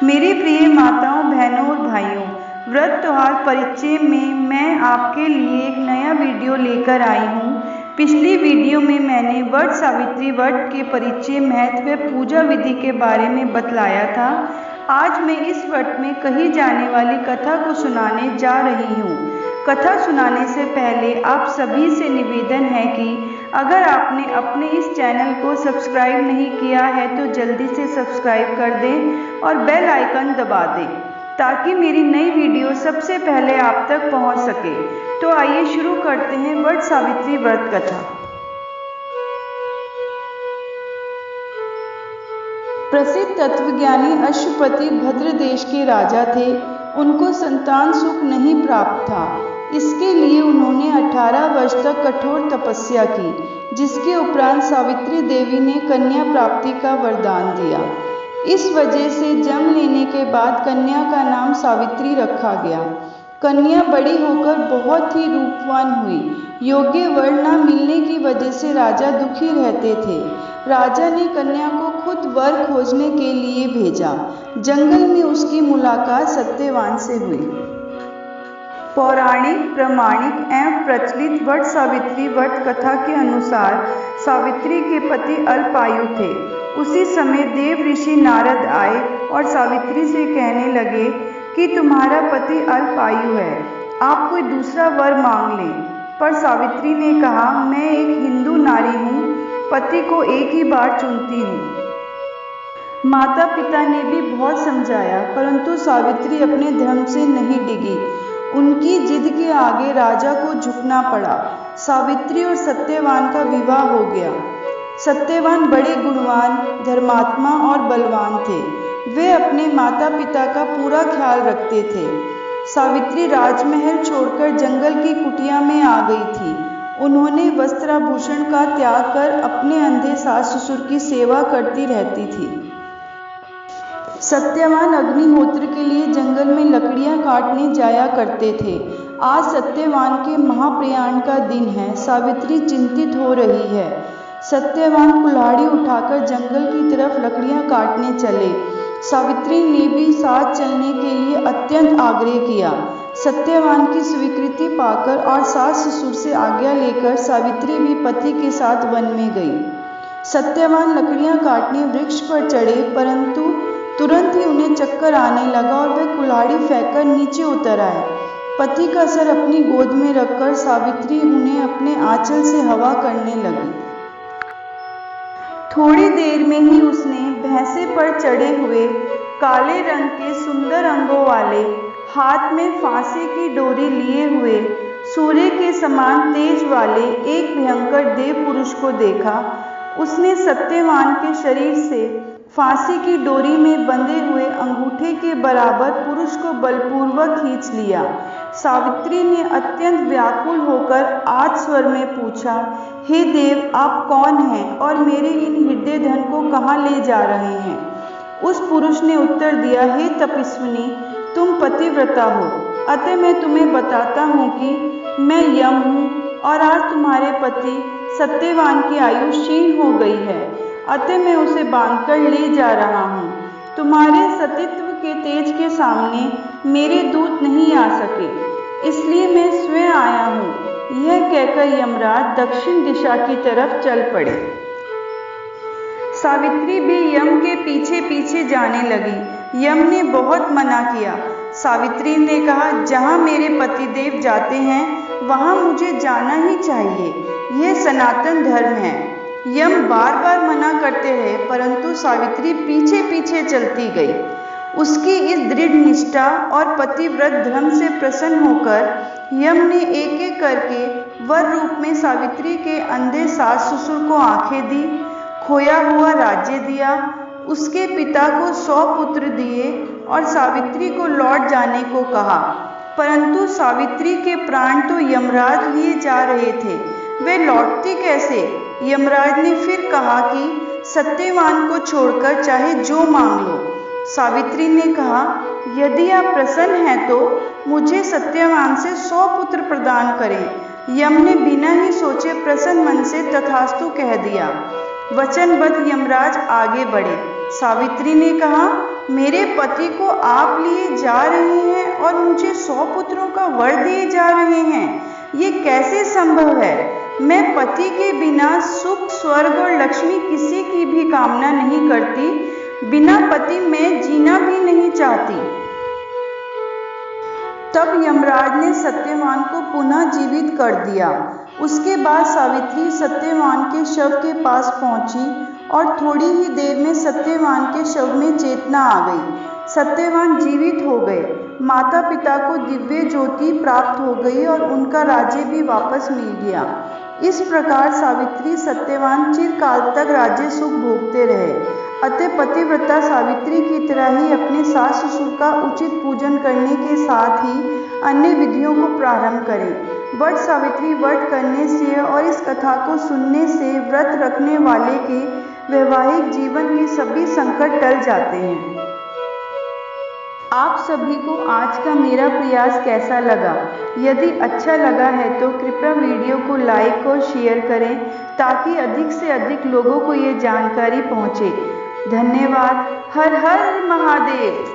मेरी प्रिय माताओं, बहनों और भाइयों, व्रत त्योहार परिचय में मैं आपके लिए एक नया वीडियो लेकर आई हूँ। पिछली वीडियो में मैंने वट सावित्री व्रत के परिचय, महत्व व पूजा विधि के बारे में बतलाया था। आज मैं इस व्रत में कही जाने वाली कथा को सुनाने जा रही हूँ। कथा सुनाने से पहले आप सभी से निवेदन है कि अगर आपने अपने इस चैनल को सब्सक्राइब नहीं किया है तो जल्दी से सब्सक्राइब कर दें और बेल आइकन दबा दें ताकि मेरी नई वीडियो सबसे पहले आप तक पहुंच सके। तो आइए शुरू करते हैं वट सावित्री व्रत कथा। प्रसिद्ध तत्वज्ञानी अश्वपति भद्र देश के राजा थे। उनको संतान सुख नहीं प्राप्त था। इसके लिए उन्होंने 18 वर्ष तक कठोर तपस्या की, जिसके उपरांत सावित्री देवी ने कन्या प्राप्ति का वरदान दिया। इस वजह से जन्म लेने के बाद कन्या का नाम सावित्री रखा गया। कन्या बड़ी होकर बहुत ही रूपवान हुई। योग्य वर न मिलने की वजह से राजा दुखी रहते थे। राजा ने कन्या को खुद वर खोजने के लिए भेजा। जंगल में उसकी मुलाकात सत्यवान से हुई। पौराणिक, प्रामाणिक एवं प्रचलित वट सावित्री व्रत कथा के अनुसार सावित्री के पति अल्पायु थे। उसी समय देव ऋषि नारद आए और सावित्री से कहने लगे कि तुम्हारा पति अल्पायु है, आप कोई दूसरा वर मांग लें। पर सावित्री ने कहा, मैं एक हिंदू नारी हूँ, पति को एक ही बार चुनती हूँ। माता पिता ने भी बहुत समझाया, परंतु सावित्री अपने धर्म से नहीं डिगी। उनकी जिद के आगे राजा को झुकना पड़ा। सावित्री और सत्यवान का विवाह हो गया। सत्यवान बड़े गुणवान, धर्मात्मा और बलवान थे। वे अपने माता पिता का पूरा ख्याल रखते थे। सावित्री राजमहल छोड़कर जंगल की कुटिया में आ गई थी। उन्होंने वस्त्राभूषण का त्याग कर अपने अंधे सास ससुर की सेवा करती रहती थी। सत्यवान अग्निहोत्र के लिए जंगल में लकड़ियां काटने जाया करते थे। आज सत्यवान के महाप्रयाण का दिन है। सावित्री चिंतित हो रही है। सत्यवान कुल्हाड़ी उठाकर जंगल की तरफ लकड़ियां काटने चले। सावित्री ने भी साथ चलने के लिए अत्यंत आग्रह किया। सत्यवान की स्वीकृति पाकर और सास ससुर से आज्ञा लेकर सावित्री भी पति के साथ वन में गई। सत्यवान लकड़ियां काटने वृक्ष पर चढ़े, परंतु तुरंत ही उन्हें चक्कर आने लगा और वे कुल्हाड़ी फेंककर नीचे उतर आए। पति का सर अपनी गोद में रखकर सावित्री उन्हें अपने आंचल से हवा करने लगी। थोड़ी देर में ही उसने भैंसे पर चढ़े हुए, काले रंग के सुंदर अंगों वाले, हाथ में फांसी की डोरी लिए हुए, सूर्य के समान तेज वाले एक भयंकर देव पुरुष को देखा। उसने सत्यवान के शरीर से फांसी की डोरी में बंधे हुए अंगूठे के बराबर पुरुष को बलपूर्वक खींच लिया। सावित्री ने अत्यंत व्याकुल होकर आर्त स्वर में पूछा, हे देव, आप कौन हैं और मेरे इन हृदय धन को कहाँ ले जा रहे हैं? उस पुरुष ने उत्तर दिया, हे तपस्विनी, तुम पतिव्रता हो, अतः मैं तुम्हें बताता हूँ कि मैं यम हूँ और आज तुम्हारे पति सत्यवान की आयु क्षीण हो गई है, अतः मैं उसे बांधकर ले जा रहा हूँ। तुम्हारे सतीत्व के तेज के सामने मेरे दूत नहीं आ सके, इसलिए मैं स्वयं आया हूँ। यह कहकर यमराज दक्षिण दिशा की तरफ चल पड़े। सावित्री भी यम के पीछे पीछे जाने लगी। यम ने बहुत मना किया। सावित्री ने कहा, जहाँ मेरे पतिदेव जाते हैं वहाँ मुझे जाना ही चाहिए, यह सनातन धर्म है। यम बार बार मना करते रहे, परंतु सावित्री पीछे पीछे चलती गई। उसकी इस दृढ़ निष्ठा और पतिव्रत धर्म से प्रसन्न होकर यम ने एक एक करके वर रूप में सावित्री के अंधे सास ससुर को आंखें दी, खोया हुआ राज्य दिया, उसके पिता को 100 पुत्र दिए और सावित्री को लौट जाने को कहा। परंतु सावित्री के प्राण तो यमराज लिए जा रहे थे, वे लौटती कैसे? यमराज ने फिर कहा कि सत्यवान को छोड़कर चाहे जो मांग लो। सावित्री ने कहा, यदि आप प्रसन्न हैं तो मुझे सत्यवान से 100 पुत्र प्रदान करें। यम ने बिना ही सोचे प्रसन्न मन से तथास्तु कह दिया। वचनबद्ध यमराज आगे बढ़े। सावित्री ने कहा, मेरे पति को आप लिए जा रहे हैं और मुझे 100 पुत्रों का वर दिए जा रहे हैं, ये कैसे संभव है? मैं पति के बिना सुख, स्वर्ग और लक्ष्मी किसी की भी कामना नहीं करती। बिना पति मैं जीना भी नहीं चाहती। तब यमराज ने सत्यवान को पुनः जीवित कर दिया। उसके बाद सावित्री सत्यवान के शव के पास पहुंची और थोड़ी ही देर में सत्यवान के शव में चेतना आ गई। सत्यवान जीवित हो गए। माता पिता को दिव्य ज्योति प्राप्त हो गई और उनका राज्य भी वापस मिल गया। इस प्रकार सावित्री सत्यवान चिरकाल तक राज्य सुख भोगते रहे। अतः पतिव्रता सावित्री की तरह ही अपने सास ससुर का उचित पूजन करने के साथ ही अन्य विधियों को प्रारंभ करें। वट सावित्री व्रत करने से और इस कथा को सुनने से व्रत रखने वाले के वैवाहिक जीवन के सभी संकट टल जाते हैं। आप सभी को आज का मेरा प्रयास कैसा लगा? यदि अच्छा लगा है तो कृपया वीडियो को लाइक और शेयर करें ताकि अधिक से अधिक लोगों को ये जानकारी पहुंचे। धन्यवाद। हर हर महादेव।